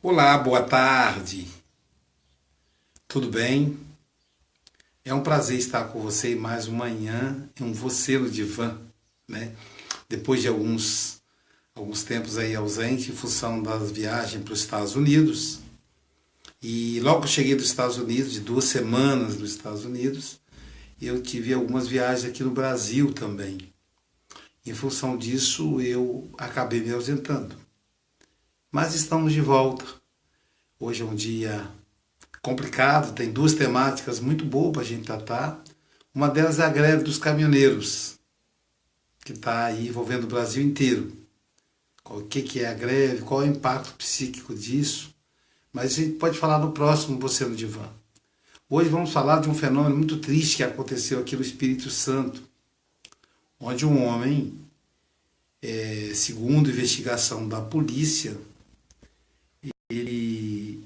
Olá, boa tarde. Tudo bem? É um prazer estar com você em mais uma manhã, em um Você no Divã, né? Depois de alguns tempos aí ausente em função das viagens para os Estados Unidos. E logo que eu cheguei dos Estados Unidos, de 2 semanas nos Estados Unidos, eu tive algumas viagens aqui no Brasil também. Em função disso, eu acabei me ausentando. Mas estamos de volta. Hoje é um dia complicado, tem duas temáticas muito boas para a gente tratar. Uma delas é a greve dos caminhoneiros, que está aí envolvendo o Brasil inteiro. O que é a greve, qual é o impacto psíquico disso. Mas a gente pode falar no próximo Você no Divã. Hoje vamos falar de um fenômeno muito triste que aconteceu aqui no Espírito Santo, onde um homem, segundo investigação da polícia, ele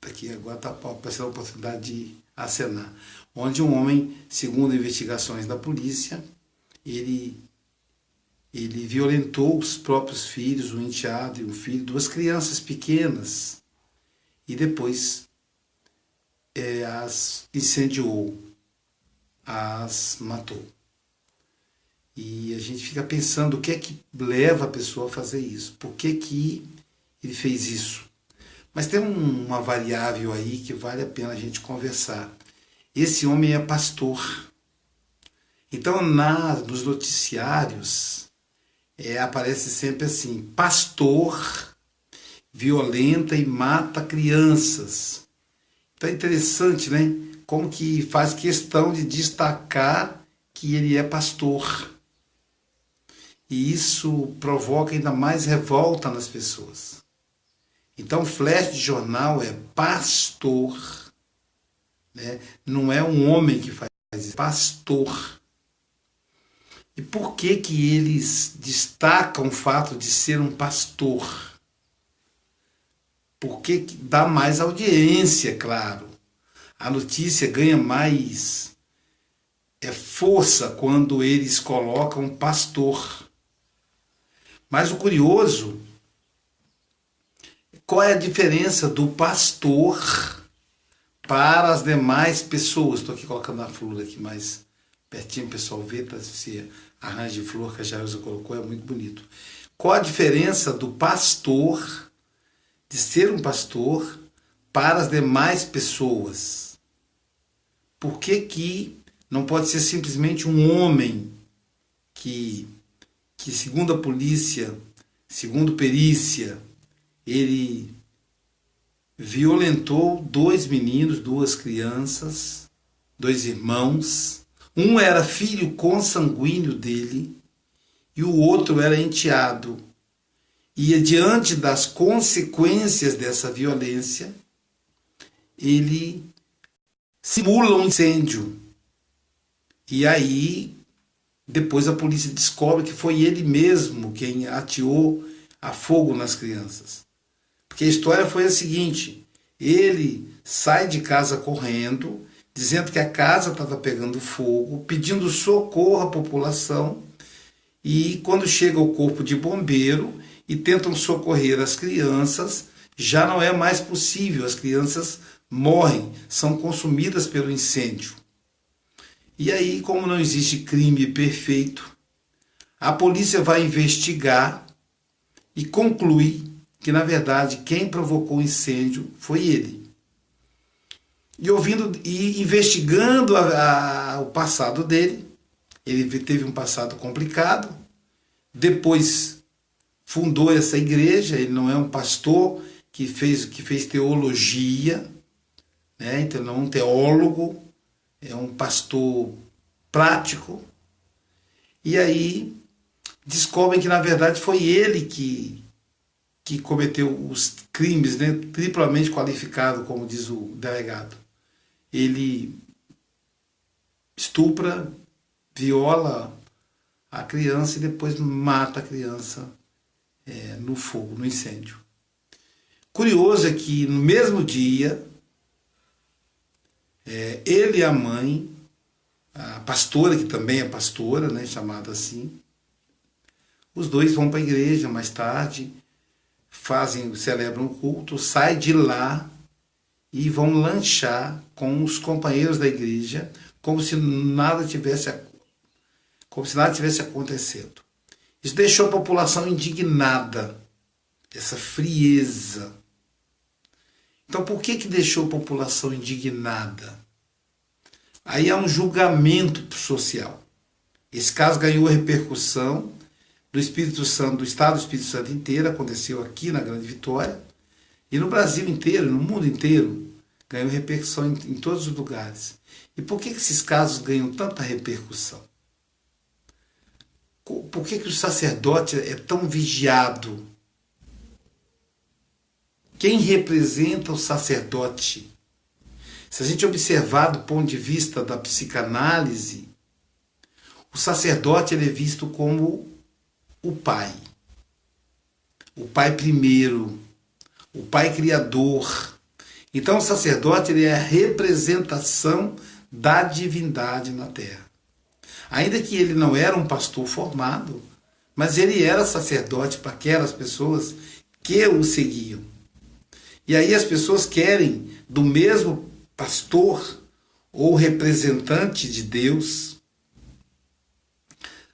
aqui agora está aparecendo a oportunidade de acenar, onde um homem, segundo investigações da polícia, ele violentou os próprios filhos, um enteado e um filho, duas crianças pequenas, e depois as incendiou, as matou. E a gente fica pensando o que é que leva a pessoa a fazer isso, por que que ele fez isso. Mas tem uma variável aí que vale a pena a gente conversar. Esse homem é pastor. Então, nos noticiários, aparece sempre assim: pastor violenta e mata crianças. Então é interessante, né? Como que faz questão de destacar que ele é pastor. E isso provoca ainda mais revolta nas pessoas. Então, o flash de jornal é pastor, né? Não é um homem que faz isso, é pastor. E por que que eles destacam o fato de ser um pastor? Porque dá mais audiência, claro. A notícia ganha mais força quando eles colocam pastor. Mas o curioso, qual é a diferença do pastor para as demais pessoas? Estou aqui colocando a flor aqui mais pertinho, o pessoal vê, tá? Esse arranjo de flor que a Jailza colocou é muito bonito. Qual a diferença do pastor, de ser um pastor, para as demais pessoas? Por que que não pode ser simplesmente um homem que segundo a polícia, segundo perícia, ele violentou dois meninos, duas crianças, dois irmãos. Um era filho consanguíneo dele e o outro era enteado. E diante das consequências dessa violência, ele simula um incêndio. E aí, depois a polícia descobre que foi ele mesmo quem ateou a fogo nas crianças. Porque a história foi a seguinte: ele sai de casa correndo, dizendo que a casa estava pegando fogo, pedindo socorro à população, e quando chega o corpo de bombeiro e tentam socorrer as crianças, já não é mais possível, as crianças morrem, são consumidas pelo incêndio. E aí, como não existe crime perfeito, a polícia vai investigar e conclui que, na verdade, quem provocou o incêndio foi ele. E investigando o passado dele, ele teve um passado complicado, depois fundou essa igreja, ele não é um pastor que fez teologia, né? Então não é um teólogo, é um pastor prático. E aí descobrem que, na verdade, foi ele que cometeu os crimes, né? Triplamente qualificado, como diz o delegado. Ele estupra, viola a criança e depois mata a criança no fogo, no incêndio. Curioso é que no mesmo dia, ele e a mãe, a pastora, que também é pastora, né, chamada assim, os dois vão para a igreja mais tarde, celebram o culto, saem de lá e vão lanchar com os companheiros da igreja, como se nada tivesse acontecendo. Isso deixou a população indignada, essa frieza. Então, por que deixou a população indignada? Aí há um julgamento social. Esse caso ganhou repercussão do Espírito Santo, do Estado do Espírito Santo inteiro, aconteceu aqui na Grande Vitória, e no Brasil inteiro, no mundo inteiro, ganhou repercussão em todos os lugares. E por que esses casos ganham tanta repercussão? Por que o sacerdote é tão vigiado? Quem representa o sacerdote? Se a gente observar do ponto de vista da psicanálise, o sacerdote ele é visto como o pai primeiro, o pai criador. Então o sacerdote ele é a representação da divindade na terra. Ainda que ele não era um pastor formado, mas ele era sacerdote para aquelas pessoas que o seguiam. E aí as pessoas querem do mesmo pastor ou representante de Deus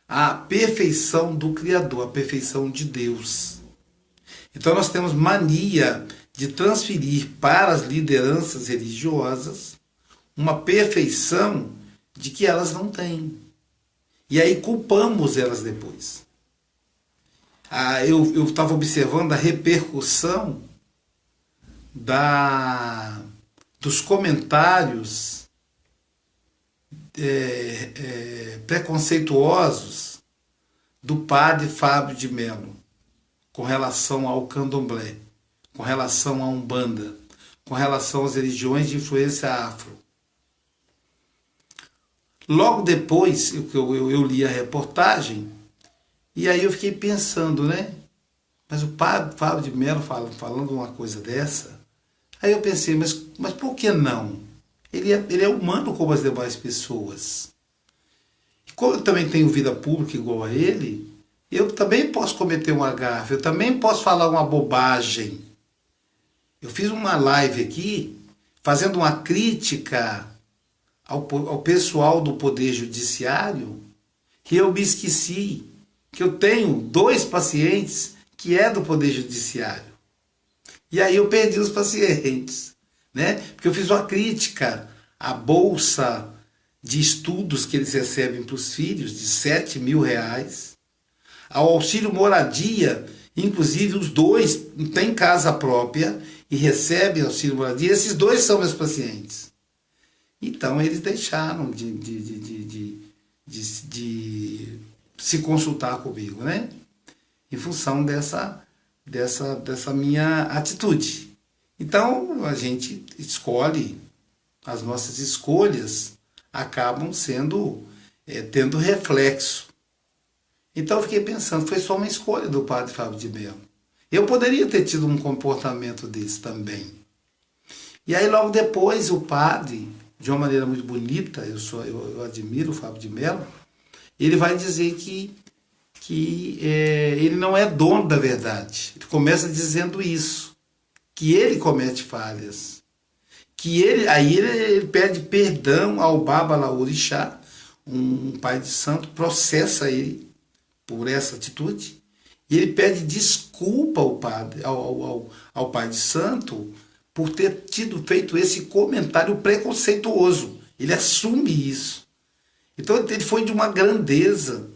a perfeição do Criador, a perfeição de Deus. Então nós temos mania de transferir para as lideranças religiosas uma perfeição de que elas não têm. E aí culpamos elas depois. Eu estava observando a repercussão dos comentários preconceituosos do padre Fábio de Mello com relação ao candomblé, com relação à Umbanda, com relação às religiões de influência afro. Logo depois eu li a reportagem e aí eu fiquei pensando, né? Mas o padre Fábio de Mello falando uma coisa dessa, aí eu pensei, mas por que não? Ele é humano como as demais pessoas. E como eu também tenho vida pública igual a ele, eu também posso cometer uma gafe, eu também posso falar uma bobagem. Eu fiz uma live aqui, fazendo uma crítica ao pessoal do Poder Judiciário, que eu me esqueci que eu tenho 2 pacientes que é do Poder Judiciário. E aí eu perdi os pacientes, né? Porque eu fiz uma crítica à bolsa de estudos que eles recebem para os filhos, de R$7.000, ao auxílio moradia, inclusive os 2 têm casa própria e recebem auxílio moradia, esses 2 são meus pacientes. Então eles deixaram de se consultar comigo, né? Em função dessa minha atitude. Então a gente escolhe, as nossas escolhas acabam tendo reflexo. Então eu fiquei pensando, foi só uma escolha do padre Fábio de Mello. Eu poderia ter tido um comportamento desse também. E aí logo depois o padre, de uma maneira muito bonita, eu admiro o Fábio de Mello, ele vai dizer que ele não é dono da verdade. Ele começa dizendo isso, que ele comete falhas, aí ele pede perdão ao Baba Laorixá, um pai de santo, processa ele por essa atitude, e ele pede desculpa ao pai de santo por ter feito esse comentário preconceituoso. Ele assume isso. Então ele foi de uma grandeza.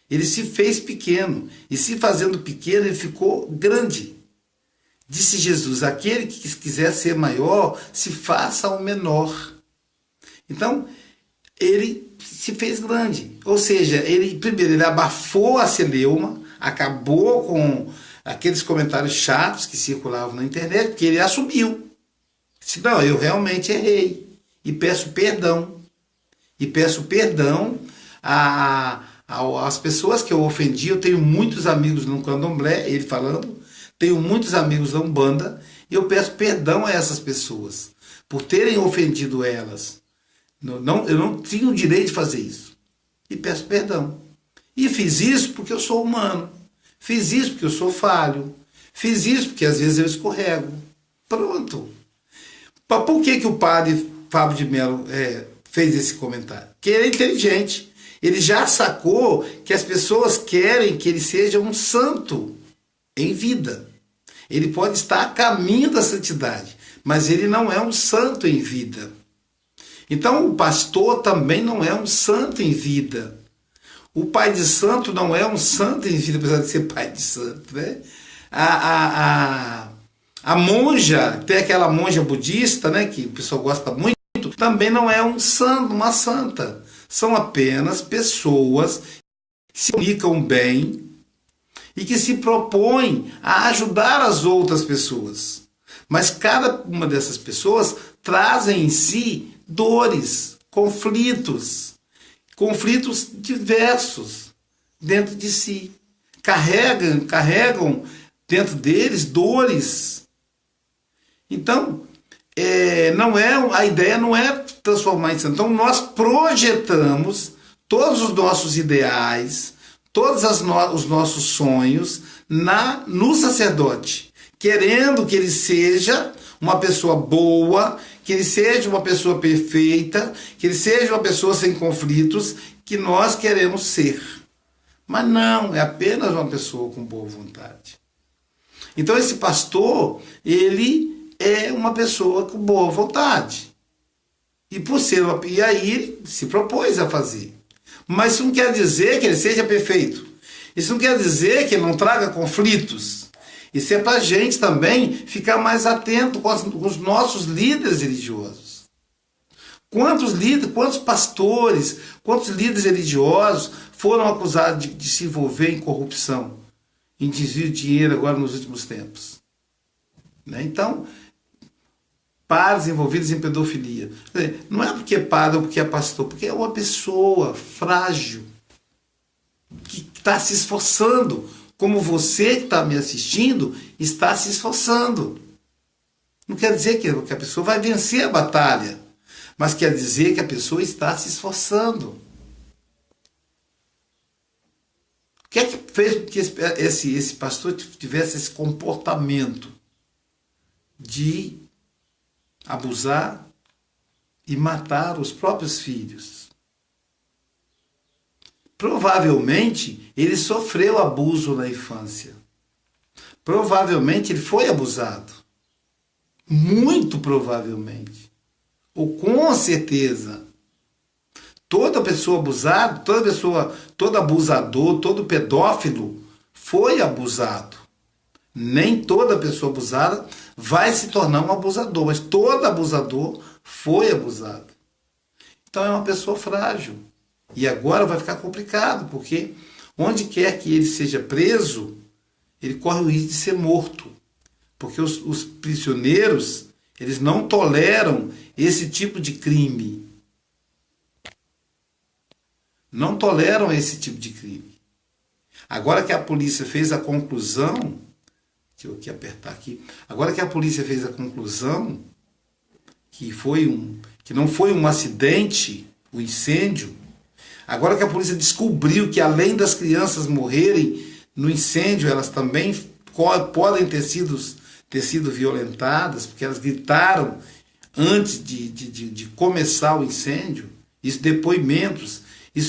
Ele se fez pequeno. E se fazendo pequeno, ele ficou grande. Disse Jesus, aquele que quiser ser maior, se faça ao menor. Então, ele se fez grande. Ou seja, primeiro ele abafou a celeuma, acabou com aqueles comentários chatos que circulavam na internet, porque ele assumiu. Disse, não, eu realmente errei. E peço perdão. E peço perdão às pessoas que eu ofendi. Eu tenho muitos amigos no candomblé, ele falando, tenho muitos amigos na Umbanda, e eu peço perdão a essas pessoas por terem ofendido elas. Eu não tinha o direito de fazer isso. E peço perdão. E fiz isso porque eu sou humano. Fiz isso porque eu sou falho. Fiz isso porque às vezes eu escorrego. Pronto. Por que o padre Fábio de Mello fez esse comentário? Porque ele é inteligente. Ele já sacou que as pessoas querem que ele seja um santo em vida. Ele pode estar a caminho da santidade, mas ele não é um santo em vida. Então o pastor também não é um santo em vida. O pai de santo não é um santo em vida, apesar de ser pai de santo, né? A monja, tem aquela monja budista, né, que o pessoal gosta muito, também não é um santo, uma santa. São apenas pessoas que se comunicam bem e que se propõem a ajudar as outras pessoas. Mas cada uma dessas pessoas trazem em si dores, conflitos diversos dentro de si. Carregam dentro deles dores. Então, a ideia não é transformar em santo. Então, nós projetamos todos os nossos ideais, todos os nossos sonhos no sacerdote, querendo que ele seja uma pessoa boa, que ele seja uma pessoa perfeita, que ele seja uma pessoa sem conflitos, que nós queremos ser. Mas não, é apenas uma pessoa com boa vontade. Então esse pastor, ele é uma pessoa com boa vontade. E aí ele se propôs a fazer. Mas isso não quer dizer que ele seja perfeito. Isso não quer dizer que ele não traga conflitos. Isso é para a gente também ficar mais atento com os nossos líderes religiosos. Quantos pastores, quantos líderes religiosos foram acusados de se envolver em corrupção, em desvio de dinheiro agora nos últimos tempos? Né? Então, padres envolvidos em pedofilia. Não é porque é padre ou porque é pastor, porque é uma pessoa frágil, que está se esforçando, como você que está me assistindo está se esforçando. Não quer dizer que a pessoa vai vencer a batalha, mas quer dizer que a pessoa está se esforçando. O que é que fez com que esse pastor tivesse esse comportamento de abusar e matar os próprios filhos? Provavelmente ele sofreu abuso na infância. Provavelmente ele foi abusado. Muito provavelmente. Ou com certeza. Toda pessoa abusada, todo abusador, todo pedófilo foi abusado. Nem toda pessoa abusada vai se tornar um abusador, mas todo abusador foi abusado. Então é uma pessoa frágil. E agora vai ficar complicado, porque onde quer que ele seja preso, ele corre o risco de ser morto. Porque os prisioneiros, eles não toleram esse tipo de crime. Não toleram esse tipo de crime. Agora que a polícia fez a conclusão, deixa eu aqui apertar aqui, agora que a polícia fez a conclusão que não foi um acidente, o incêndio, agora que a polícia descobriu que além das crianças morrerem no incêndio, elas também podem ter sido violentadas, porque elas gritaram antes de começar o incêndio, isso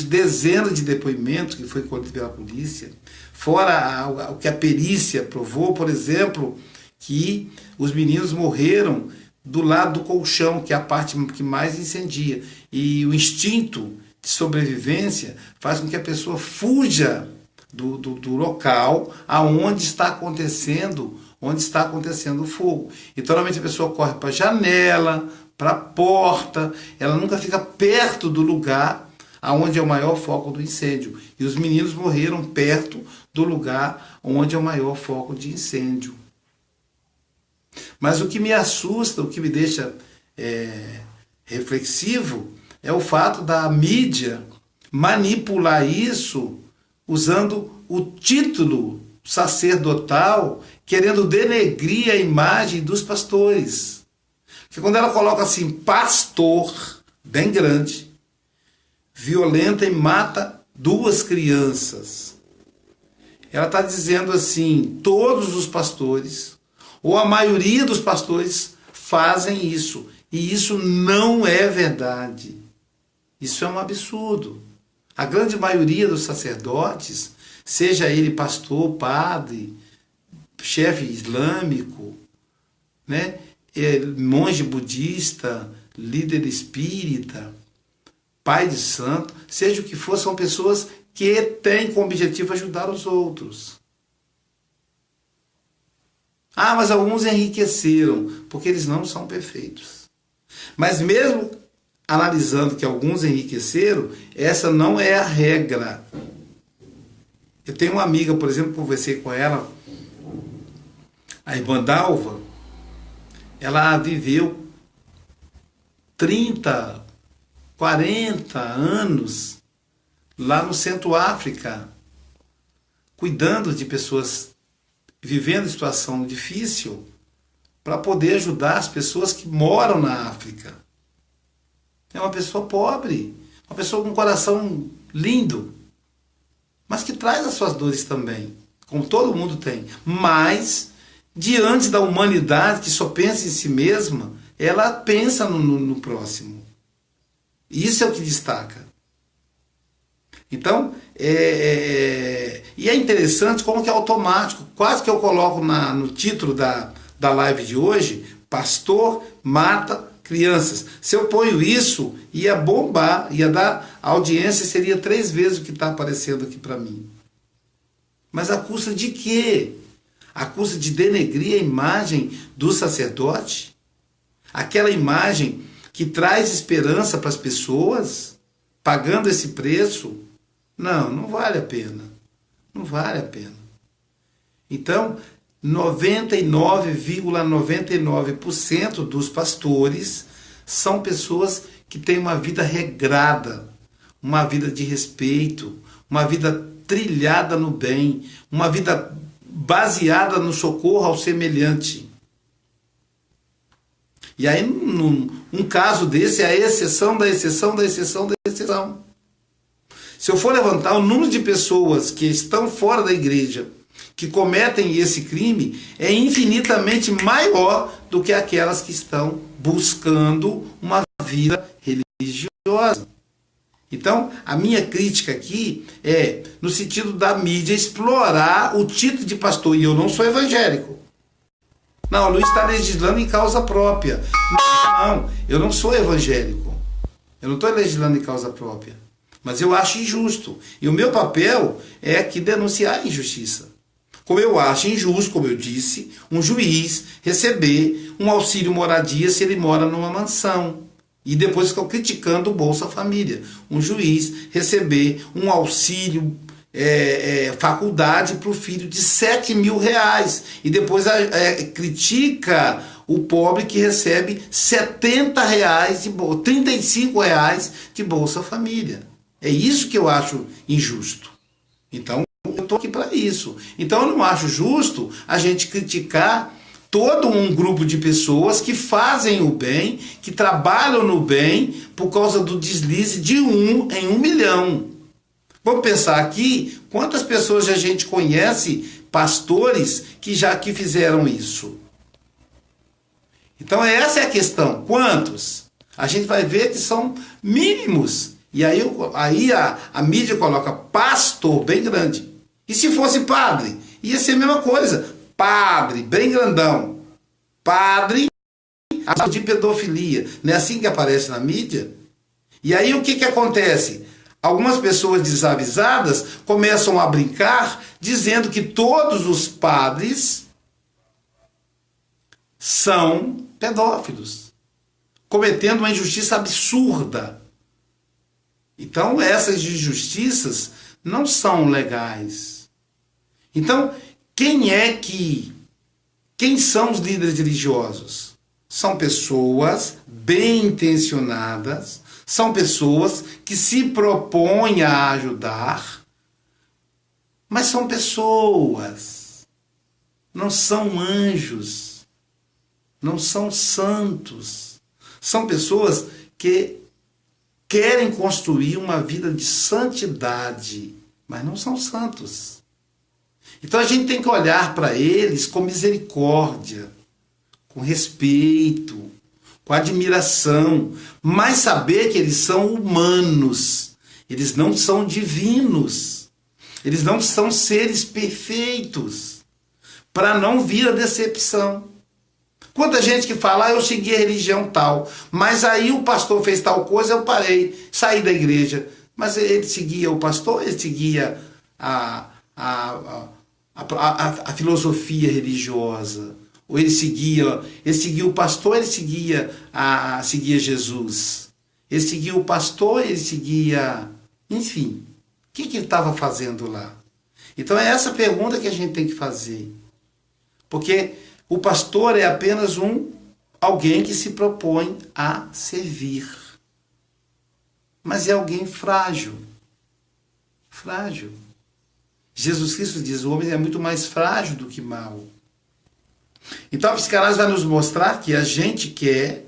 dezenas de depoimentos que foi colhido pela polícia, fora o que a perícia provou, por exemplo, que os meninos morreram do lado do colchão, que é a parte que mais incendia, e o instinto de sobrevivência faz com que a pessoa fuja do local aonde está acontecendo o fogo. Então, normalmente a pessoa corre para a janela, para a porta, ela nunca fica perto do lugar aonde é o maior foco do incêndio. E os meninos morreram perto do lugar onde é o maior foco de incêndio. Mas o que me assusta, o que me deixa reflexivo, é o fato da mídia manipular isso usando o título sacerdotal, querendo denegrir a imagem dos pastores. Porque quando ela coloca assim, pastor, bem grande, violenta e mata 2 crianças. ela está dizendo assim, todos os pastores, ou a maioria dos pastores, fazem isso. E isso não é verdade. Isso é um absurdo. A grande maioria dos sacerdotes, seja ele pastor, padre, chefe islâmico, né, monge budista, líder espírita, pai de santo, seja o que for, são pessoas que têm como objetivo ajudar os outros. Ah, mas alguns enriqueceram, porque eles não são perfeitos. Mas mesmo analisando que alguns enriqueceram, essa não é a regra. Eu tenho uma amiga, por exemplo, conversei com ela, a irmã Dalva, ela viveu 30, 40 anos lá no Centro-África, cuidando de pessoas vivendo situação difícil, para poder ajudar as pessoas que moram na África. É uma pessoa pobre, uma pessoa com um coração lindo, mas que traz as suas dores também, como todo mundo tem. Mas, diante da humanidade que só pensa em si mesma, ela pensa no próximo. Isso é o que destaca. Então, e é interessante como que é automático, quase que eu coloco no título da live de hoje, pastor mata crianças. Se eu ponho isso, ia bombar, ia dar, a audiência seria 3 vezes o que está aparecendo aqui para mim. Mas a custa de quê? A custa de denegrir a imagem do sacerdote? Aquela imagem que traz esperança para as pessoas, pagando esse preço? Não vale a pena. Não vale a pena. Então, 99,99% dos pastores são pessoas que têm uma vida regrada, uma vida de respeito, uma vida trilhada no bem, uma vida baseada no socorro ao semelhante. E aí, um caso desse é a exceção da exceção da exceção da exceção. Se eu for levantar o número de pessoas que estão fora da igreja, que cometem esse crime, é infinitamente maior do que aquelas que estão buscando uma vida religiosa. Então, a minha crítica aqui é no sentido da mídia explorar o título de pastor, e eu não sou evangélico. Não, o Luiz está legislando em causa própria. Não, eu não sou evangélico. Eu não estou legislando em causa própria. Mas eu acho injusto. E o meu papel é aqui denunciar a injustiça. Como eu acho injusto, como eu disse, um juiz receber um auxílio moradia se ele mora numa mansão. E depois ficam criticando o Bolsa Família. Um juiz receber um auxílio faculdade para o filho de 7 mil reais. E depois critica o pobre que recebe 70 reais, 35 reais de Bolsa Família. É isso que eu acho injusto. Então, eu estou aqui para isso. Então, eu não acho justo a gente criticar todo um grupo de pessoas que fazem o bem, que trabalham no bem, por causa do deslize de 1 em 1 milhão. Vamos pensar aqui, quantas pessoas a gente conhece, pastores, que fizeram isso? Então, essa é a questão. Quantos? A gente vai ver que são mínimos. E aí a mídia coloca pastor bem grande. E se fosse padre? Ia ser a mesma coisa. Padre, bem grandão. Padre de pedofilia. Não é assim que aparece na mídia? E aí o que acontece? Algumas pessoas desavisadas começam a brincar dizendo que todos os padres são pedófilos, cometendo uma injustiça absurda. Então, essas injustiças não são legais. Então, quem são os líderes religiosos? São pessoas bem intencionadas, são pessoas que se propõem a ajudar, mas são pessoas, não são anjos, não são santos. São pessoas que querem construir uma vida de santidade, mas não são santos. Então a gente tem que olhar para eles com misericórdia, com respeito, com admiração, mas saber que eles são humanos, eles não são divinos, eles não são seres perfeitos, para não vir a decepção. Quanta gente que fala, eu segui a religião tal, mas aí o pastor fez tal coisa, eu parei, saí da igreja. Mas ele seguia o pastor, ele seguia a filosofia religiosa, ou ele seguia o pastor, ele seguia Jesus. Ele seguia o pastor, ele seguia, enfim, o que ele estava fazendo lá? Então é essa pergunta que a gente tem que fazer. Porque o pastor é apenas alguém que se propõe a servir. Mas é alguém frágil. Frágil. Jesus Cristo diz, o homem é muito mais frágil do que mau. Então a psicanálise vai nos mostrar que a gente quer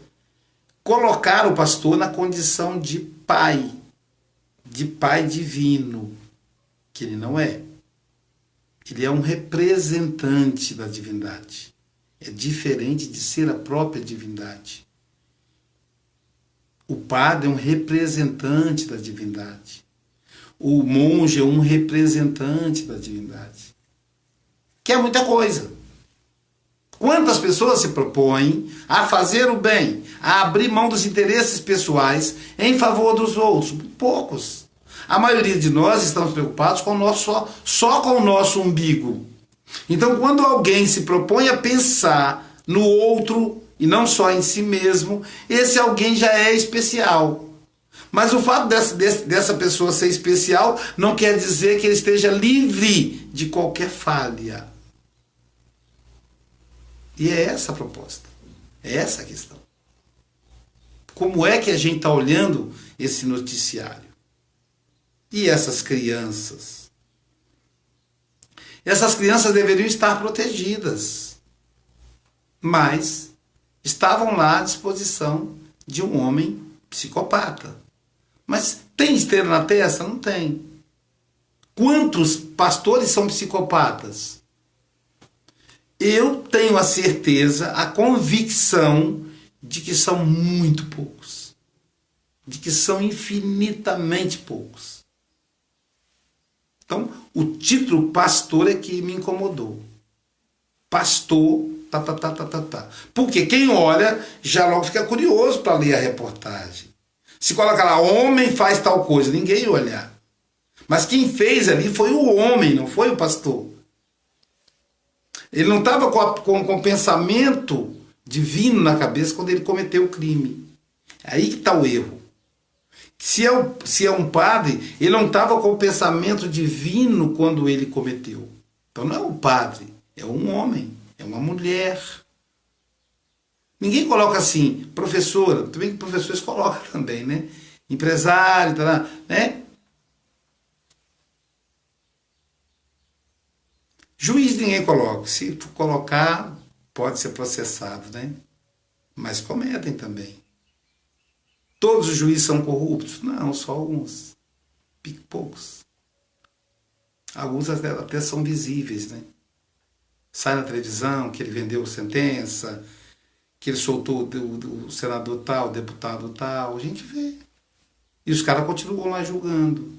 colocar o pastor na condição de pai divino, que ele não é. Ele é um representante da divindade. É diferente de ser a própria divindade. O padre é um representante da divindade. O monge é um representante da divindade. Que é muita coisa. Quantas pessoas se propõem a fazer o bem, a abrir mão dos interesses pessoais em favor dos outros? Poucos. A maioria de nós estamos preocupados com só com o nosso umbigo. Então, quando alguém se propõe a pensar no outro e não só em si mesmo, esse alguém já é especial. Mas o fato dessa pessoa ser especial não quer dizer que ele esteja livre de qualquer falha. E é essa a proposta. É essa a questão. Como é que a gente está olhando esse noticiário? E essas crianças? Essas crianças deveriam estar protegidas, mas estavam lá à disposição de um homem psicopata. Mas tem esteira na testa? Não tem. Quantos pastores são psicopatas? Eu tenho a certeza, a convicção de que são muito poucos. De que são infinitamente poucos. Então, o título pastor é que me incomodou. Pastor, Porque quem olha já logo fica curioso para ler a reportagem. Se coloca lá, homem faz tal coisa, ninguém ia olhar. Mas quem fez ali foi o homem, não foi o pastor. Ele não estava com pensamento divino na cabeça quando ele cometeu o crime. É aí que está o erro. Se é um padre, ele não estava com o pensamento divino quando ele cometeu. Então não é o padre, é um homem, é uma mulher. Ninguém coloca assim, professora, também que professores colocam também, né? Empresário, né? Juiz ninguém coloca. Se colocar, pode ser processado, né? Mas cometem também. Todos os juízes são corruptos? Não, só alguns. Poucos. Alguns até são visíveis, né? Sai na televisão que ele vendeu sentença, que ele soltou do senador tal, deputado tal, a gente vê. E os caras continuam lá julgando.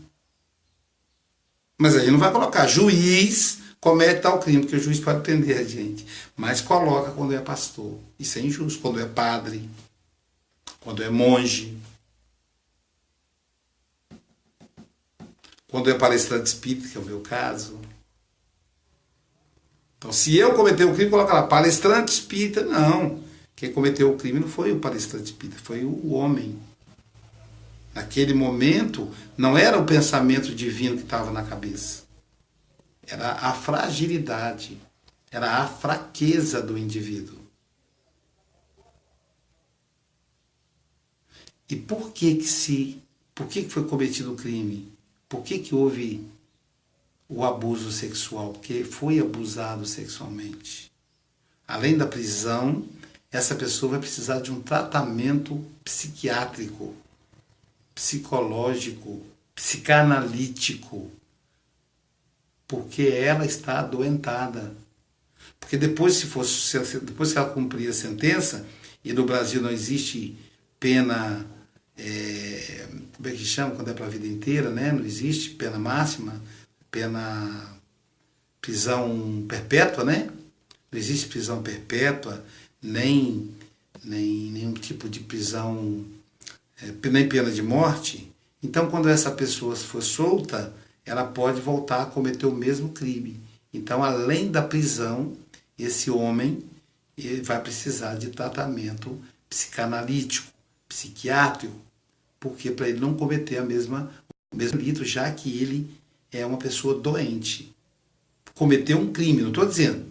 Mas aí não vai colocar juiz comete tal crime, porque o juiz pode prender a gente. Mas coloca quando é pastor. Isso é injusto. Quando é padre, quando é monge, quando é palestrante espírita, que é o meu caso. Então, se eu cometer um crime, coloca lá, palestrante espírita, não. Quem cometeu o crime não foi o palestrante espírita, foi o homem. Naquele momento, não era o pensamento divino que estava na cabeça. Era a fragilidade, era a fraqueza do indivíduo. E por que foi cometido o crime? Por que houve o abuso sexual? Porque foi abusado sexualmente. Além da prisão, essa pessoa vai precisar de um tratamento psiquiátrico, psicológico, psicanalítico. porque ela está adoentada. Porque depois, depois que ela cumprir a sentença, e no Brasil não existe pena, como é que chama quando é para a vida inteira, né? Não existe pena máxima, pena prisão perpétua, né? Não existe prisão perpétua, nem nenhum tipo de prisão, nem pena de morte. Então, quando essa pessoa for solta, ela pode voltar a cometer o mesmo crime. Então, além da prisão, esse homem ele vai precisar de tratamento psicanalítico, psiquiátrico, porque para ele não cometer o mesmo delito, já que ele é uma pessoa doente. Cometeu um crime, não estou dizendo.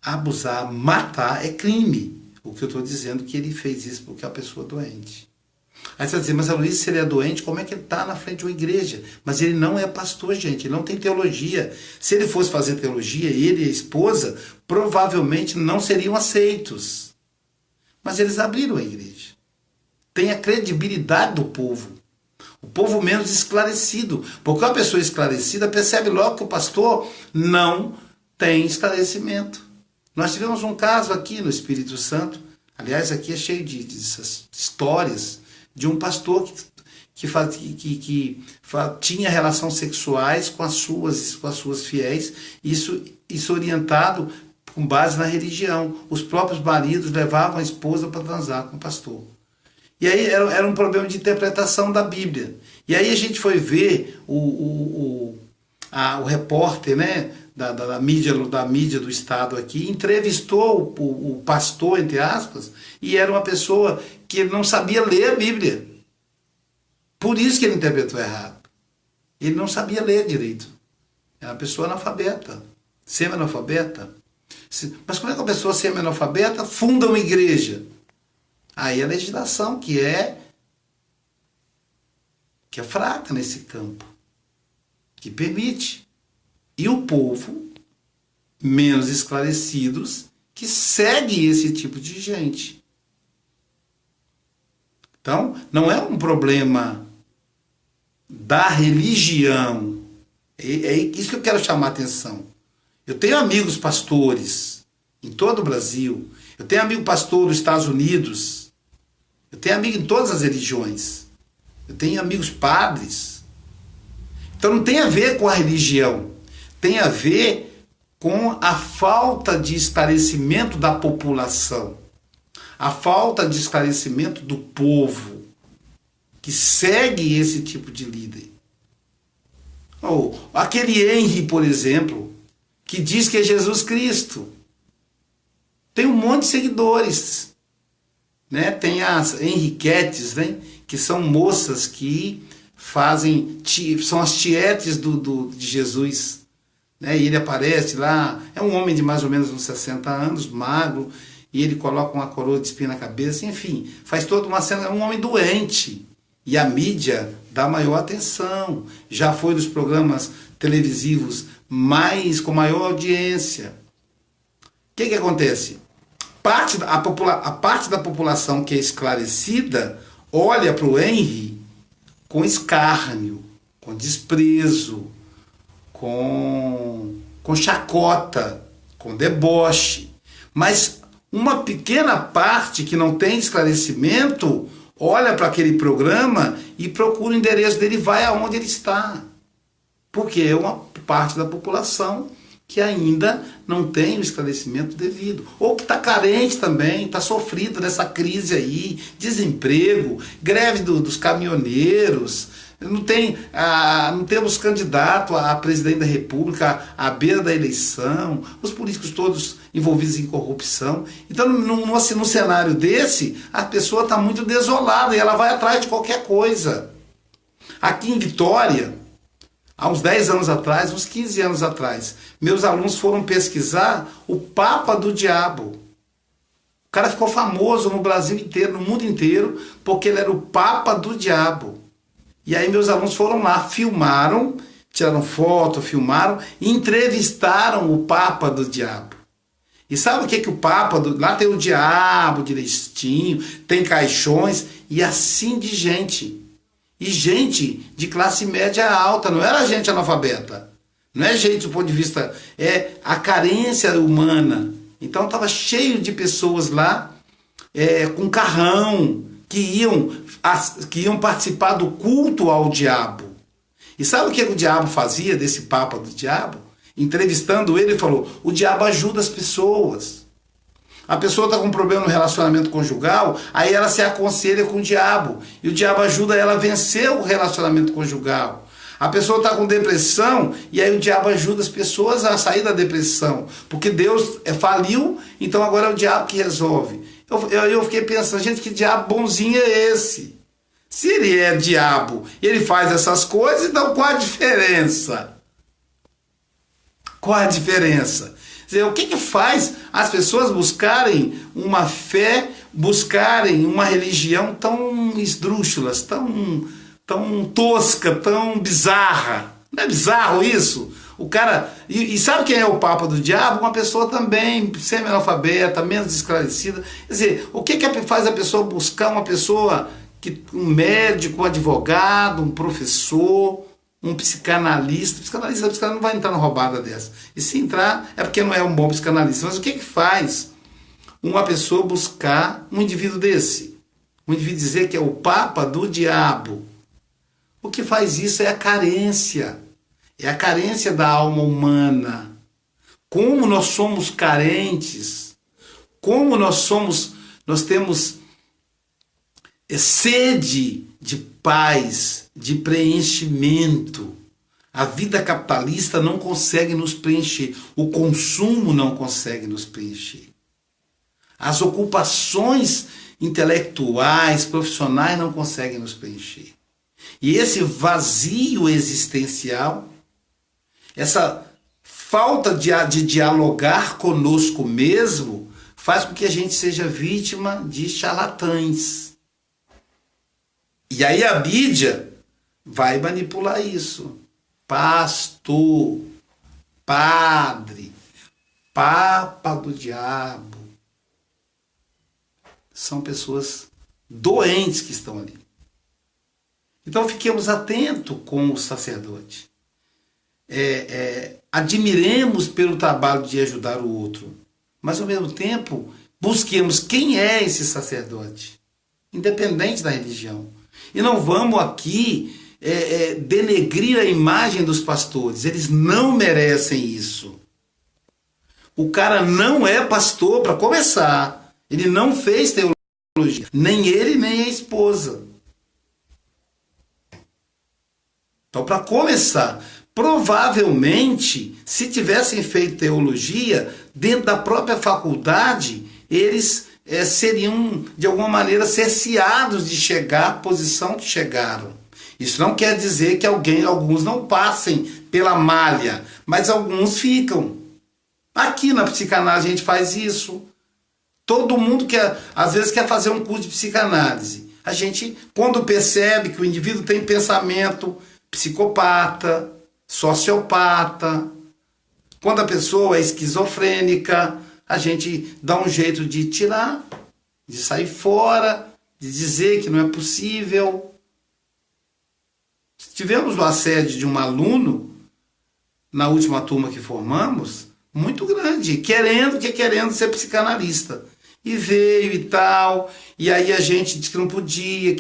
Abusar, matar é crime. O que eu estou dizendo é que ele fez isso porque é uma pessoa doente. Aí você vai dizer, mas a Luiz, se ele é doente, como é que ele está na frente de uma igreja? Mas ele não é pastor, gente, ele não tem teologia. Se ele fosse fazer teologia, ele e a esposa provavelmente não seriam aceitos. Mas eles abriram a igreja. Tem a credibilidade do povo. O povo menos esclarecido. Porque uma pessoa esclarecida percebe logo que o pastor não tem esclarecimento. Nós tivemos um caso aqui no Espírito Santo, aliás, aqui é cheio de histórias, de um pastor que tinha relações sexuais com as suas fiéis, isso orientado com base na religião. Os próprios maridos levavam a esposa para transar com o pastor. E aí era um problema de interpretação da Bíblia. E aí a gente foi ver o repórter, né, da mídia do Estado aqui, entrevistou o pastor, entre aspas, e era uma pessoa que não sabia ler a Bíblia. Por isso que ele interpretou errado. Ele não sabia ler direito. Era uma pessoa analfabeta, semi-analfabeta. Mas como é que uma pessoa semi-analfabeta funda uma igreja? Aí a legislação que é fraca nesse campo, que permite. E o povo, menos esclarecidos, que segue esse tipo de gente. Então, não é um problema da religião. É isso que eu quero chamar a atenção. Eu tenho amigos pastores em todo o Brasil. Eu tenho amigo pastor nos Estados Unidos. Eu tenho amigo em todas as religiões. Eu tenho amigos padres. Então não tem a ver com a religião. Tem a ver com a falta de esclarecimento da população. A falta de esclarecimento do povo que segue esse tipo de líder. Aquele Henry, por exemplo, que diz que é Jesus Cristo. Tem um monte de seguidores. Né? Tem as Henriquetes, né? Que são moças que são as tietes de Jesus. Né? E ele aparece lá, é um homem de mais ou menos uns 60 anos, magro, e ele coloca uma coroa de espinho na cabeça, enfim, faz toda uma cena, é um homem doente. E a mídia dá maior atenção, já foi dos programas televisivos com maior audiência. O que acontece? A parte da população que é esclarecida olha para o Henry com escárnio, com desprezo, com chacota, com deboche. Mas uma pequena parte que não tem esclarecimento olha para aquele programa e procura o endereço dele e vai aonde ele está. Porque é uma parte da população que ainda não tem o esclarecimento devido. Ou que está carente também, está sofrido nessa crise aí, desemprego, greve dos caminhoneiros, não temos candidato a presidente da República à beira da eleição, os políticos todos envolvidos em corrupção. Então, num cenário desse, a pessoa está muito desolada e ela vai atrás de qualquer coisa. Aqui em Vitória, há uns 10 anos atrás, uns 15 anos atrás, meus alunos foram pesquisar o Papa do Diabo. O cara ficou famoso no Brasil inteiro, no mundo inteiro, porque ele era o Papa do Diabo. E aí meus alunos foram lá, filmaram, tiraram foto, filmaram e entrevistaram o Papa do Diabo. E sabe o que o Papa... Lá tem o diabo direitinho, tem caixões e assim de gente. E gente de classe média alta, não era gente analfabeta. Não é jeito do ponto de vista, é a carência humana. Então estava cheio de pessoas lá com carrão, que iam participar do culto ao diabo. E sabe o que o diabo fazia, desse papa do diabo? Entrevistando ele, ele falou, o diabo ajuda as pessoas. A pessoa está com um problema no relacionamento conjugal, aí ela se aconselha com o diabo. E o diabo ajuda ela a vencer o relacionamento conjugal. A pessoa está com depressão, e aí o diabo ajuda as pessoas a sair da depressão. Porque Deus faliu, então agora é o diabo que resolve. Eu fiquei pensando, gente, que diabo bonzinho é esse? Se ele é diabo, ele faz essas coisas, então qual a diferença? Qual a diferença? Quer dizer, o que faz as pessoas buscarem uma fé, buscarem uma religião tão esdrúxulas, tão tosca, tão bizarra? Não é bizarro isso? O cara. E sabe quem é o papa do diabo? Uma pessoa também semi-analfabeta, menos esclarecida. Quer dizer, o que faz a pessoa buscar uma pessoa, um médico, um advogado, um professor, um psicanalista? Psicanalista não vai entrar numa roubada dessa. E se entrar, é porque não é um bom psicanalista. Mas o que faz uma pessoa buscar um indivíduo desse? Um indivíduo dizer que é o papa do diabo. O que faz isso é a carência. É a carência da alma humana. Como nós somos carentes, como nós temos sede de paz, de preenchimento. A vida capitalista não consegue nos preencher. O consumo não consegue nos preencher. As ocupações intelectuais, profissionais não conseguem nos preencher. E esse vazio existencial, essa falta de dialogar conosco mesmo, faz com que a gente seja vítima de charlatães. E aí a mídia vai manipular isso. Pastor, padre, papa do diabo. São pessoas doentes que estão ali. Então fiquemos atentos com o sacerdote. Admiremos pelo trabalho de ajudar o outro, mas ao mesmo tempo busquemos quem é esse sacerdote, independente da religião. E não vamos aqui denegrir a imagem dos pastores. Eles não merecem isso. O cara não é pastor, para começar. Ele não fez teologia. Nem ele, nem a esposa. Então, para começar, provavelmente, se tivessem feito teologia, dentro da própria faculdade, eles seriam, de alguma maneira, cerceados de chegar à posição que chegaram. Isso não quer dizer que alguns não passem pela malha, mas alguns ficam. Aqui na psicanálise a gente faz isso. Todo mundo às vezes quer fazer um curso de psicanálise. A gente, quando percebe que o indivíduo tem pensamento psicopata, sociopata, quando a pessoa é esquizofrênica, a gente dá um jeito de tirar, de sair fora, de dizer que não é possível. Tivemos o assédio de um aluno, na última turma que formamos, muito grande, querendo ser psicanalista. E veio e tal, e aí a gente disse que não podia,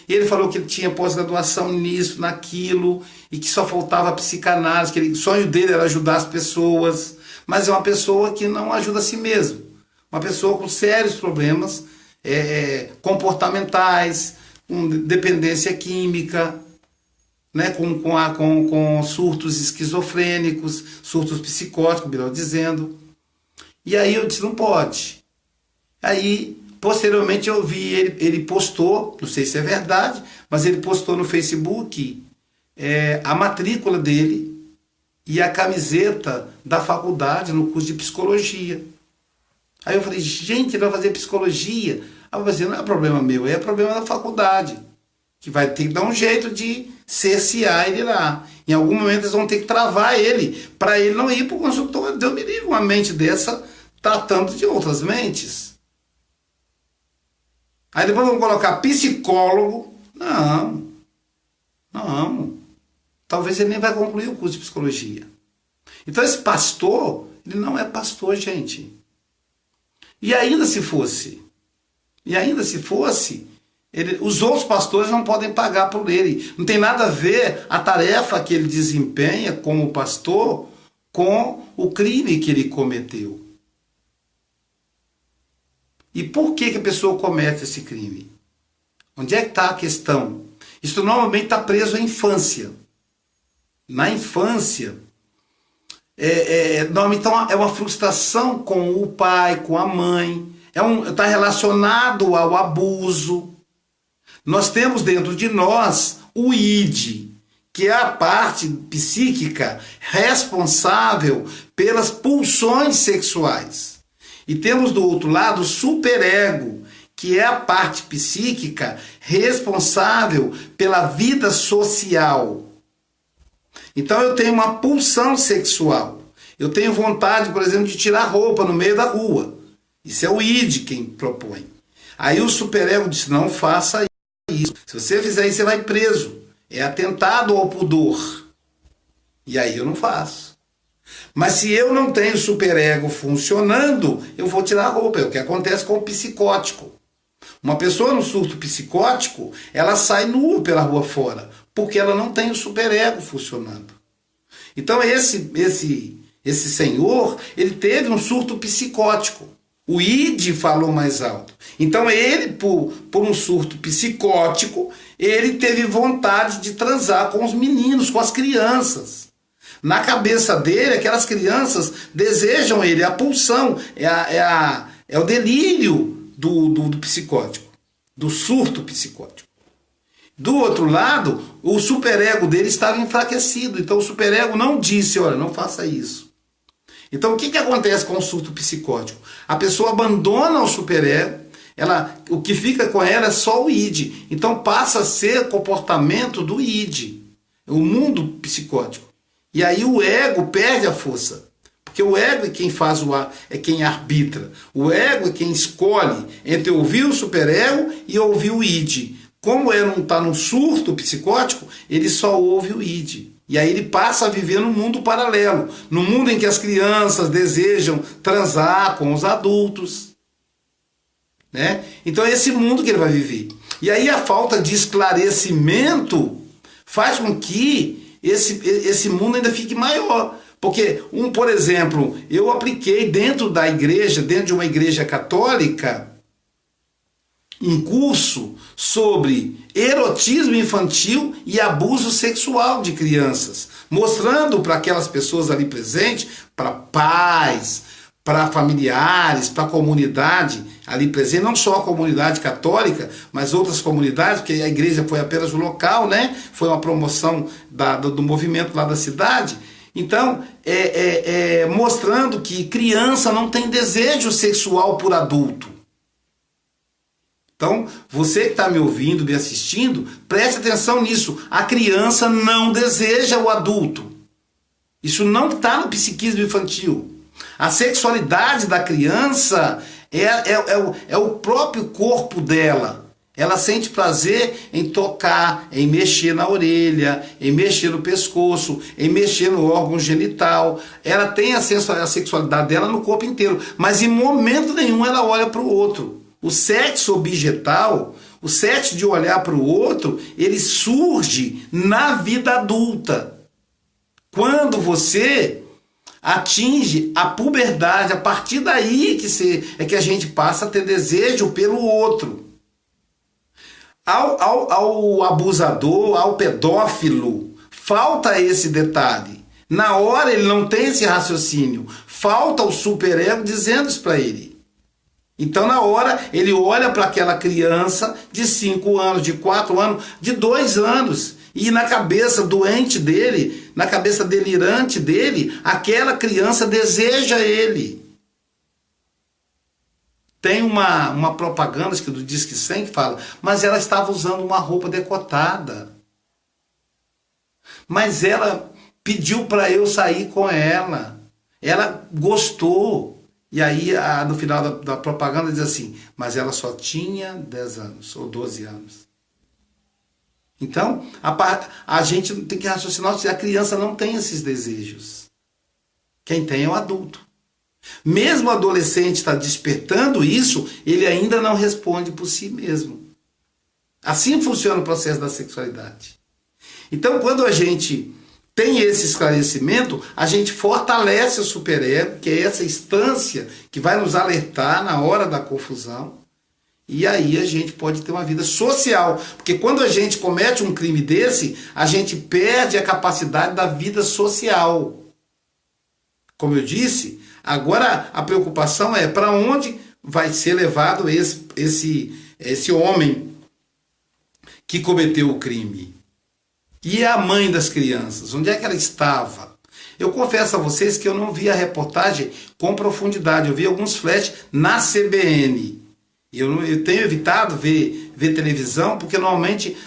e ele falou que ele tinha pós-graduação nisso, naquilo, e que só faltava psicanálise, que o sonho dele era ajudar as pessoas, mas é uma pessoa que não ajuda a si mesmo, uma pessoa com sérios problemas comportamentais, com dependência química, né, com surtos esquizofrênicos, surtos psicóticos, melhor dizendo. E aí eu disse, não pode. Aí, posteriormente, eu vi ele postou, não sei se é verdade, mas ele postou no Facebook a matrícula dele e a camiseta da faculdade no curso de psicologia. Aí eu falei, gente, ele vai fazer psicologia? Aí eu falei, não é problema meu, é problema da faculdade, que vai ter que dar um jeito de cercear ele lá. Em algum momento eles vão ter que travar ele, para ele não ir para o consultório. Deus me livre, uma mente dessa tratando de outras mentes. Aí depois vamos colocar psicólogo. Não. talvez ele nem vai concluir o curso de psicologia. Então esse pastor, ele não é pastor, gente. E ainda se fosse, os outros pastores não podem pagar por ele. Não tem nada a ver a tarefa que ele desempenha como pastor com o crime que ele cometeu. E por que a pessoa comete esse crime? Onde é que está a questão? Isso normalmente está preso à infância. Na infância, normalmente é uma frustração com o pai, com a mãe, está relacionado ao abuso. Nós temos dentro de nós o id, que é a parte psíquica responsável pelas pulsões sexuais. E temos do outro lado o superego, que é a parte psíquica responsável pela vida social. Então eu tenho uma pulsão sexual. Eu tenho vontade, por exemplo, de tirar roupa no meio da rua. Isso é o id quem propõe. Aí o superego diz, não faça isso. Se você fizer isso, você vai preso. É atentado ao pudor. E aí eu não faço. Mas se eu não tenho superego funcionando, eu vou tirar a roupa. É o que acontece com o psicótico. Uma pessoa no surto psicótico, ela sai nua pela rua fora, porque ela não tem o superego funcionando. Então esse senhor, ele teve um surto psicótico. O id falou mais alto. Então ele, por um surto psicótico, ele teve vontade de transar com os meninos, com as crianças. Na cabeça dele, aquelas crianças desejam ele, a pulsão, é o delírio do psicótico, do surto psicótico. Do outro lado, o superego dele estava enfraquecido. Então o superego não disse, olha, não faça isso. Então o que acontece com o surto psicótico? A pessoa abandona o superego, o que fica com ela é só o id. Então passa a ser comportamento do id, o mundo psicótico. E aí o ego perde a força. Porque o ego é quem faz é quem arbitra. O ego é quem escolhe entre ouvir o superego e ouvir o id. Como ele não está no surto psicótico, ele só ouve o id. E aí ele passa a viver num mundo paralelo. No mundo em que as crianças desejam transar com os adultos. Né? Então é esse mundo que ele vai viver. E aí a falta de esclarecimento faz com que esse mundo ainda fique maior. Porque, por exemplo, eu apliquei dentro da igreja, dentro de uma igreja católica, um curso sobre erotismo infantil e abuso sexual de crianças, mostrando para aquelas pessoas ali presentes, para pais, para familiares, para a comunidade ali presente, não só a comunidade católica, mas outras comunidades, porque a igreja foi apenas o local, né? Foi uma promoção do movimento lá da cidade. Então, mostrando que criança não tem desejo sexual por adulto. Então, você que está me ouvindo, me assistindo, preste atenção nisso. A criança não deseja o adulto. Isso não está no psiquismo infantil. A sexualidade da criança é o próprio corpo dela. Ela sente prazer em tocar, em mexer na orelha, em mexer no pescoço, em mexer no órgão genital. Ela tem a sexualidade dela no corpo inteiro, mas em momento nenhum ela olha para o outro. O sexo objetal, o sexo de olhar para o outro, ele surge na vida adulta. Quando você atinge a puberdade, a partir daí que a gente passa a ter desejo pelo outro. Ao abusador, ao pedófilo, falta esse detalhe. Na hora ele não tem esse raciocínio. Falta o superego dizendo isso para ele. Então na hora ele olha para aquela criança de 5 anos, de 4 anos, de 2 anos. E na cabeça doente dele, na cabeça delirante dele, aquela criança deseja ele. Tem uma propaganda que do Disque 100 que fala, mas ela estava usando uma roupa decotada. Mas ela pediu para eu sair com ela. Ela gostou. E aí, no final da propaganda, diz assim, mas ela só tinha 10 anos ou 12 anos. Então, a gente tem que raciocinar se a criança não tem esses desejos. Quem tem é o adulto. Mesmo o adolescente está despertando isso, ele ainda não responde por si mesmo. Assim funciona o processo da sexualidade. Então, quando a gente tem esse esclarecimento, a gente fortalece o superego, que é essa instância que vai nos alertar na hora da confusão, e aí a gente pode ter uma vida social. Porque quando a gente comete um crime desse, a gente perde a capacidade da vida social. Como eu disse, agora a preocupação é para onde vai ser levado esse homem que cometeu o crime. E a mãe das crianças, onde é que ela estava? Eu confesso a vocês que eu não vi a reportagem com profundidade, eu vi alguns flashes na CBN. Eu tenho evitado ver televisão, porque normalmente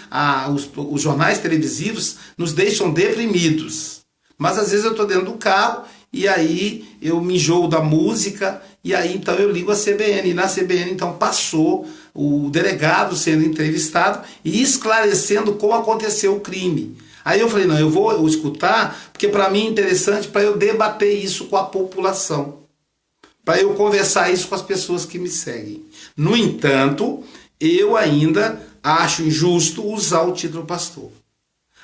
os jornais televisivos nos deixam deprimidos. Mas às vezes eu estou dentro do carro e aí eu me enjoo da música e aí então eu ligo a CBN. E na CBN então passou o delegado sendo entrevistado e esclarecendo como aconteceu o crime. Aí eu falei, não, eu vou escutar, porque para mim é interessante para eu debater isso com a população, para eu conversar isso com as pessoas que me seguem. No entanto, eu ainda acho injusto usar o título pastor.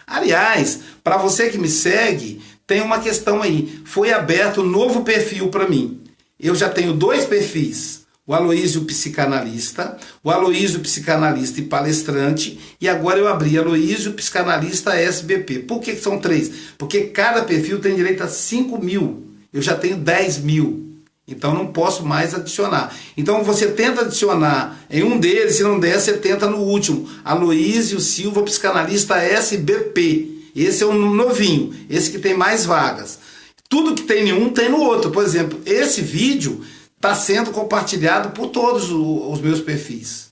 Aliás, para você que me segue, tem uma questão aí. Foi aberto um novo perfil para mim. Eu já tenho 2 perfis. O Aloísio Psicanalista, o Aloísio Psicanalista e Palestrante, e agora eu abri Aloísio Psicanalista SBP. Por que são 3? Porque cada perfil tem direito a 5.000. Eu já tenho 10.000. Então não posso mais adicionar. Então você tenta adicionar em um deles, se não der, você tenta no último. Aloísio Silva Psicanalista SBP. Esse é um novinho, esse que tem mais vagas. Tudo que tem em um tem no outro. Por exemplo, esse vídeo está sendo compartilhado por todos os meus perfis.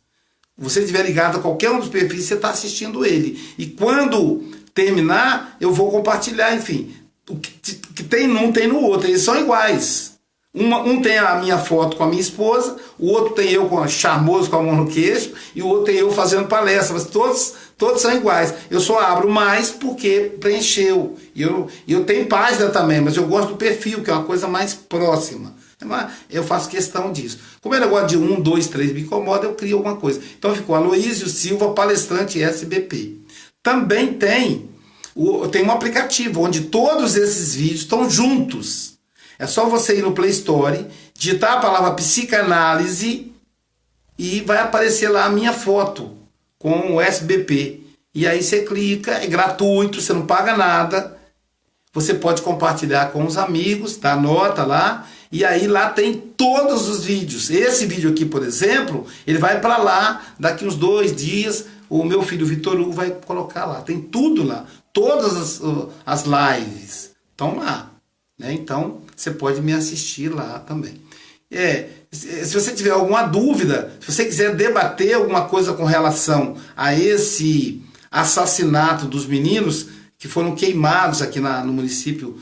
Você estiver ligado a qualquer um dos perfis, você está assistindo ele. E quando terminar, eu vou compartilhar, enfim. O que tem num tem no outro, eles são iguais. Um tem a minha foto com a minha esposa, o outro tem eu charmoso com a mão no queixo, e o outro tem eu fazendo palestra, mas todos são iguais. Eu só abro mais porque preencheu. E eu tenho página também, mas eu gosto do perfil, que é uma coisa mais próxima. Eu faço questão disso. Como é negócio de 1, 2, 3 me incomoda, eu crio alguma coisa. Então ficou Aloísio Silva, Palestrante SBP. Também tem um aplicativo onde todos esses vídeos estão juntos. É só você ir no Play Store, digitar a palavra psicanálise e vai aparecer lá a minha foto com o SBP. E aí você clica, é gratuito, você não paga nada. Você pode compartilhar com os amigos, dá nota lá. E aí lá tem todos os vídeos. Esse vídeo aqui, por exemplo, ele vai para lá, daqui uns 2 dias, o meu filho Vitor Hugo vai colocar lá. Tem tudo lá, todas as lives estão lá. Né? Então, você pode me assistir lá também. Se você tiver alguma dúvida, se você quiser debater alguma coisa com relação a esse assassinato dos meninos que foram queimados aqui no município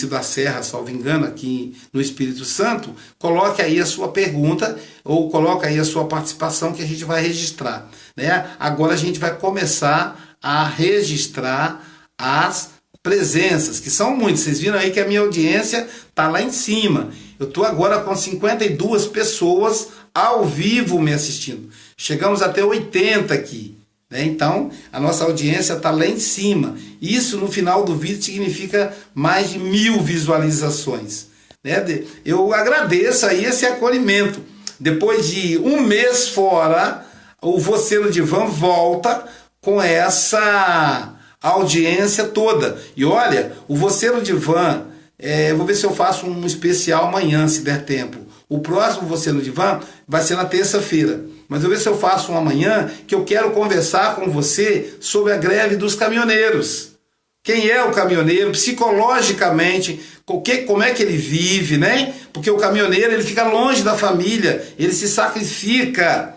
da Serra, salvo engano, aqui no Espírito Santo, coloque aí a sua pergunta ou coloque aí a sua participação que a gente vai registrar. Né? Agora a gente vai começar a registrar as presenças, que são muitas. Vocês viram aí que a minha audiência está lá em cima. Eu estou agora com 52 pessoas ao vivo me assistindo. Chegamos até 80 aqui. Né? Então, a nossa audiência está lá em cima. Isso, no final do vídeo, significa mais de 1000 visualizações. Né? Eu agradeço aí esse acolhimento. Depois de 1 mês fora, o Você no Divã volta com essa audiência toda. E olha, o Você no Divã, vou ver se eu faço um especial amanhã, se der tempo. O próximo Você no Divã vai ser na terça-feira. Mas eu vou ver se eu faço um amanhã, que eu quero conversar com você sobre a greve dos caminhoneiros. Quem é o caminhoneiro, psicologicamente, como é que ele vive, né? Porque o caminhoneiro, ele fica longe da família, ele se sacrifica.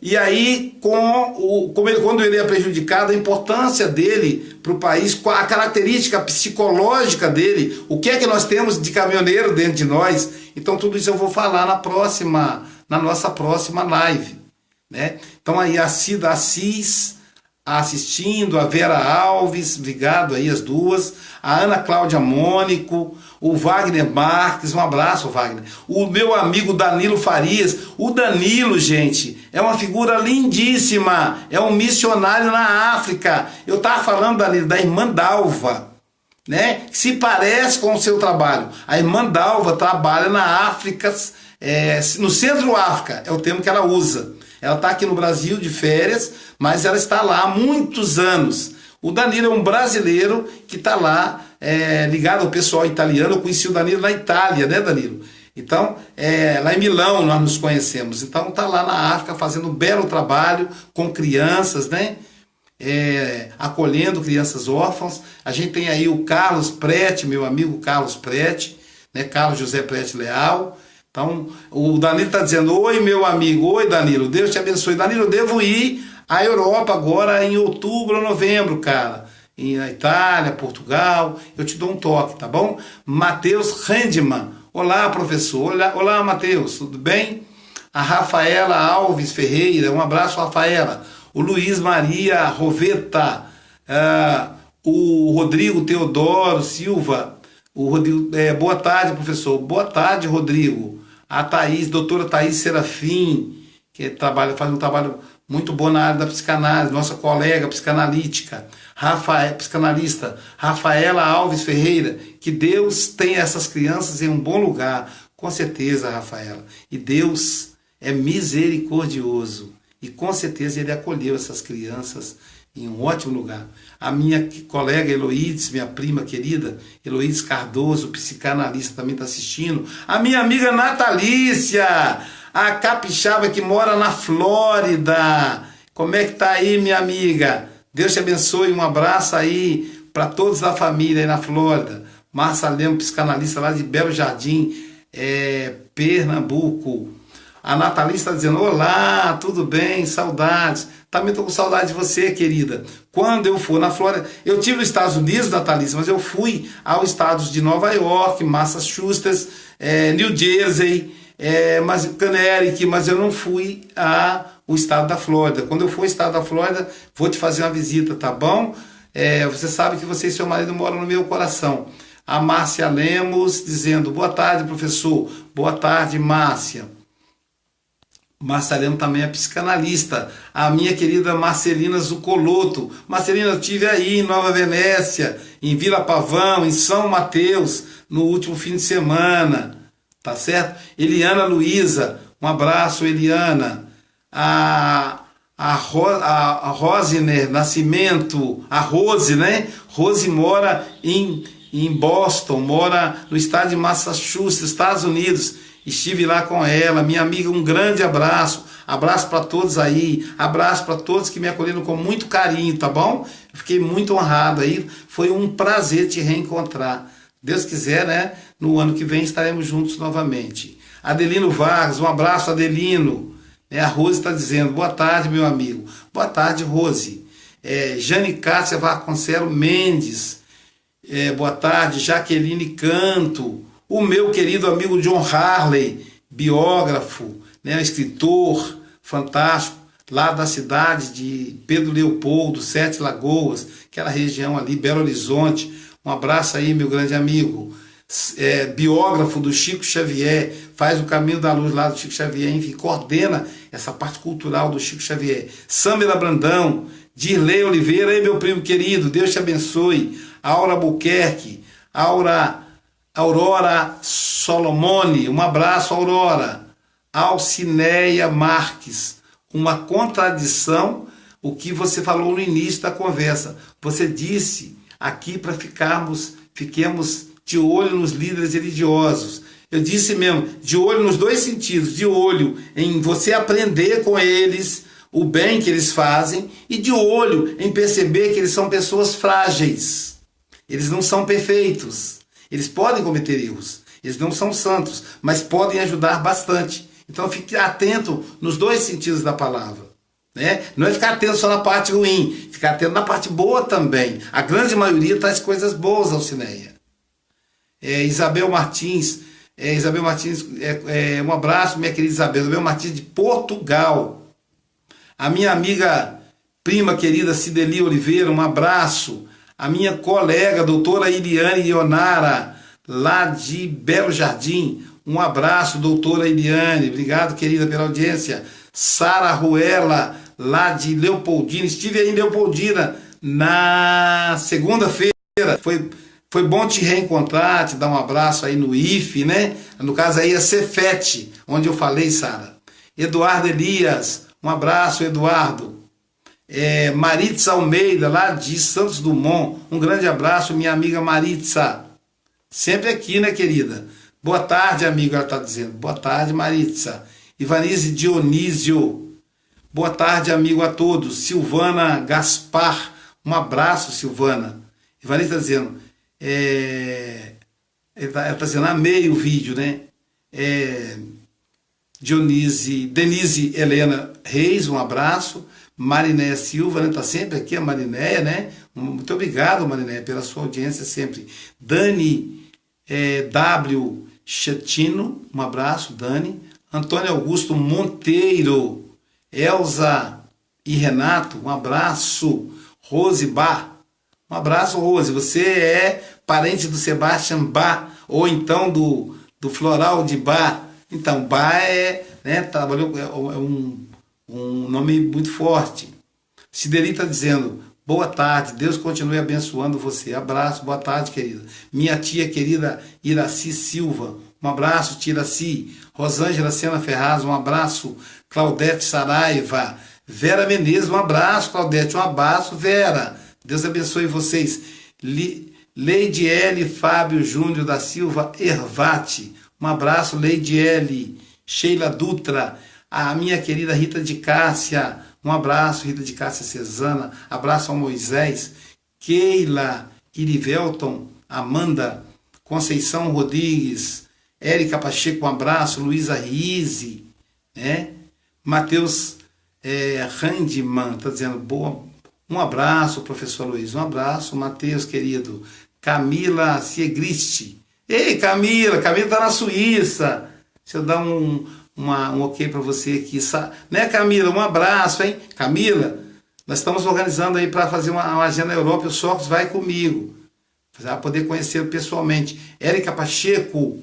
E aí, quando ele é prejudicado, a importância dele para o país, a característica psicológica dele, o que é que nós temos de caminhoneiro dentro de nós. Então, tudo isso eu vou falar na nossa próxima live. Né? Então, aí a Cida Assis, assistindo, a Vera Alves, obrigado aí as duas, a Ana Cláudia Mônico, o Wagner Marques, um abraço, Wagner, o meu amigo Danilo Farias. O Danilo, gente, é uma figura lindíssima, é um missionário na África. Eu estava falando, Danilo, da irmã Dalva, né, que se parece com o seu trabalho. A irmã Dalva trabalha na África, no Centro-África, é o termo que ela usa. Ela está aqui no Brasil de férias, mas ela está lá há muitos anos. O Danilo é um brasileiro que está lá, ligado ao pessoal italiano. Eu conheci o Danilo na Itália, né, Danilo? Então, lá em Milão nós nos conhecemos. Então, está lá na África fazendo um belo trabalho com crianças, né? Acolhendo crianças órfãs. A gente tem aí o Carlos Prete, meu amigo Carlos Prete, né? Carlos José Prete Leal. Então, o Danilo está dizendo: oi, meu amigo, oi, Danilo, Deus te abençoe. Danilo, eu devo ir à Europa agora em outubro ou novembro, cara. Na Itália, Portugal, eu te dou um toque, tá bom? Matheus Rendman, olá, professor. Olá, Matheus, tudo bem? A Rafaela Alves Ferreira, um abraço, Rafaela. O Luiz Maria Roveta, o Rodrigo Teodoro Silva, o Rodrigo, boa tarde, professor. Boa tarde, Rodrigo. A Thaís, doutora Thaís Serafim, que faz um trabalho muito bom na área da psicanálise, nossa colega psicanalítica, psicanalista Rafaela Alves Ferreira. Que Deus tenha essas crianças em um bom lugar, com certeza, Rafaela. E Deus é misericordioso, e com certeza Ele acolheu essas crianças em um ótimo lugar. A minha colega Heloídes, minha prima querida, Heloídes Cardoso, psicanalista, também está assistindo. A minha amiga Natalícia, a capixaba que mora na Flórida. Como é que tá aí, minha amiga? Deus te abençoe, um abraço aí para todos da família aí na Flórida. Márcia Lemos, psicanalista lá de Belo Jardim, Pernambuco. A Natalícia está dizendo: olá, tudo bem? Saudades. Também estou com saudade de você, querida. Quando eu for na Flórida, eu tive nos Estados Unidos, Natalícia, mas eu fui aos estados de Nova York, Massachusetts, New Jersey, Connecticut, mas eu não fui ao estado da Flórida. Quando eu for ao estado da Flórida, vou te fazer uma visita, tá bom? Você sabe que você e seu marido moram no meu coração. A Márcia Lemos dizendo: boa tarde, professor. Boa tarde, Márcia. Márcia Lemos também é psicanalista. A minha querida Marcelina Zucoloto. Marcelina, eu estive aí em Nova Venécia, em Vila Pavão, em São Mateus, no último fim de semana. Tá certo? Eliana Luiza, um abraço, Eliana. A Rosiner Nascimento, a Rose, né? Rose mora em Boston, mora no estado de Massachusetts, Estados Unidos. Estive lá com ela, minha amiga, um grande abraço. Abraço para todos aí, abraço para todos que me acolheram com muito carinho, tá bom? Eu fiquei muito honrado aí, foi um prazer te reencontrar. Deus quiser, né? No ano que vem estaremos juntos novamente. Adelino Vargas, um abraço, Adelino. A Rose está dizendo: boa tarde, meu amigo. Boa tarde, Rose. Jane Cássia Vasconcelos Mendes, boa tarde. Jaqueline Canto. O meu querido amigo John Harley, biógrafo, né, escritor fantástico, lá da cidade de Pedro Leopoldo, Sete Lagoas, aquela região ali, Belo Horizonte. Um abraço aí, meu grande amigo. Biógrafo do Chico Xavier, faz o Caminho da Luz lá do Chico Xavier, enfim, coordena essa parte cultural do Chico Xavier. Samira Brandão, Dirley Oliveira, aí, meu primo querido, Deus te abençoe. Aura Buquerque, Aurora Solomone, um abraço, Aurora. Alcineia Marques, uma contradição o que você falou no início da conversa. Você disse aqui para fiquemos de olho nos líderes religiosos. Eu disse mesmo, de olho nos dois sentidos, de olho em você aprender com eles o bem que eles fazem e de olho em perceber que eles são pessoas frágeis. Eles não são perfeitos. Eles podem cometer erros, eles não são santos, mas podem ajudar bastante. Então fique atento nos dois sentidos da palavra. Né? Não é ficar atento só na parte ruim, ficar atento na parte boa também. A grande maioria traz coisas boas, Alcineia. Isabel Martins, um abraço, minha querida Isabel Martins de Portugal. A minha amiga prima querida Cideli Oliveira, um abraço. A minha colega, doutora Iliane Ionara, lá de Belo Jardim, um abraço, doutora Iliane, obrigado, querida, pela audiência. Sara Ruela, lá de Leopoldina, estive aí em Leopoldina na segunda-feira, foi bom te reencontrar, te dar um abraço aí no IFE, né? No caso aí é Cefete, onde eu falei, Sara. Eduardo Elias, um abraço, Eduardo. Maritza Almeida, lá de Santos Dumont, um grande abraço, minha amiga Maritza. Sempre aqui, né, querida? Boa tarde, amigo, ela está dizendo. Boa tarde, Maritza. Ivanise Dionísio. Boa tarde, amigo, a todos. Silvana Gaspar. Um abraço, Silvana. Ivanise está dizendo. Ela está dizendo, amei o vídeo, né? Denise Helena Reis, um abraço. Marinéia Silva, né? Está sempre aqui, a Marinéia, né? Muito obrigado, Marinéia, pela sua audiência sempre. Dani W. Chetino, um abraço, Dani. Antônio Augusto Monteiro, Elza e Renato, um abraço. Rose Bar, um abraço, Rose. Você é parente do Sebastian Bach, ou então do Floral de Bach. Então, Bach trabalhou, um nome muito forte. Cideli está dizendo, boa tarde, Deus continue abençoando você. Abraço, boa tarde, querida. Minha tia querida Iraci Silva, um abraço, tia Iraci. Rosângela Sena Ferraz, um abraço. Claudete Saraiva. Vera Menezes, um abraço, Claudete, um abraço, Vera. Deus abençoe vocês. Leide L. Fábio Júnior da Silva Ervati, um abraço, Leide L. Sheila Dutra, a minha querida Rita de Cássia, um abraço, Rita de Cássia Cesana, abraço ao Moisés, Keila Irivelton, Amanda, Conceição Rodrigues, Érica Pacheco, um abraço, Luísa Rize, né? Matheus Randman, está dizendo, boa, um abraço, professor Luiz, um abraço, Matheus, querido. Camila Siegrist, ei, Camila está na Suíça, deixa eu dar um ok para você aqui, né, Camila, um abraço, hein, Camila, nós estamos organizando aí para fazer uma agenda na Europa, e o Sócrates vai comigo, vai poder conhecê-lo pessoalmente. Érica Pacheco,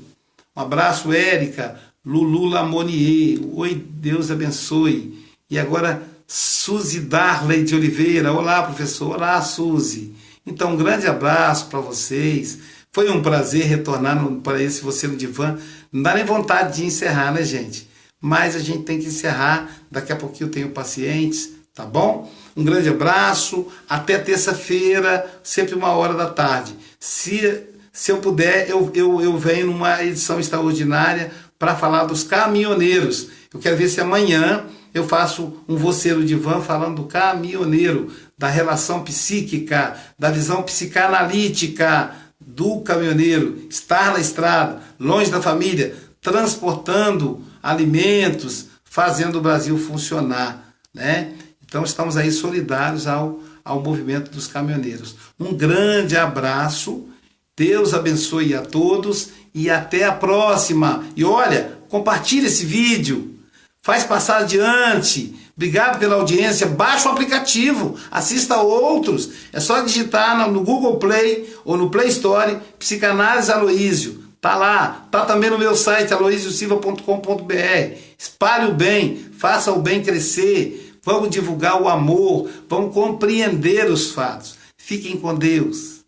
um abraço, Érica. Lulu Lamonier, oi, Deus abençoe. E agora, Suzy Darley de Oliveira, olá, professor, olá, Suzy. Então, um grande abraço para vocês. Foi um prazer retornar para esse Você no Divã. Não dá nem vontade de encerrar, né, gente? Mas a gente tem que encerrar. Daqui a pouquinho eu tenho pacientes, tá bom? Um grande abraço. Até terça-feira, sempre 13h. Se eu puder, eu venho numa edição extraordinária para falar dos caminhoneiros. Eu quero ver se amanhã eu faço um Você no Divã falando do caminhoneiro, da relação psíquica, da visão psicanalítica do caminhoneiro, estar na estrada, longe da família, transportando alimentos, fazendo o Brasil funcionar, né? Então estamos aí solidários ao movimento dos caminhoneiros. Um grande abraço, Deus abençoe a todos e até a próxima. E olha, compartilhe esse vídeo, faz passar adiante. Obrigado pela audiência, baixa o aplicativo, assista a outros. É só digitar no Google Play ou no Play Store, Psicanálise Aloísio. Tá lá, tá também no meu site, aloisiosilva.com.br. Espalhe o bem, faça o bem crescer. Vamos divulgar o amor, vamos compreender os fatos. Fiquem com Deus.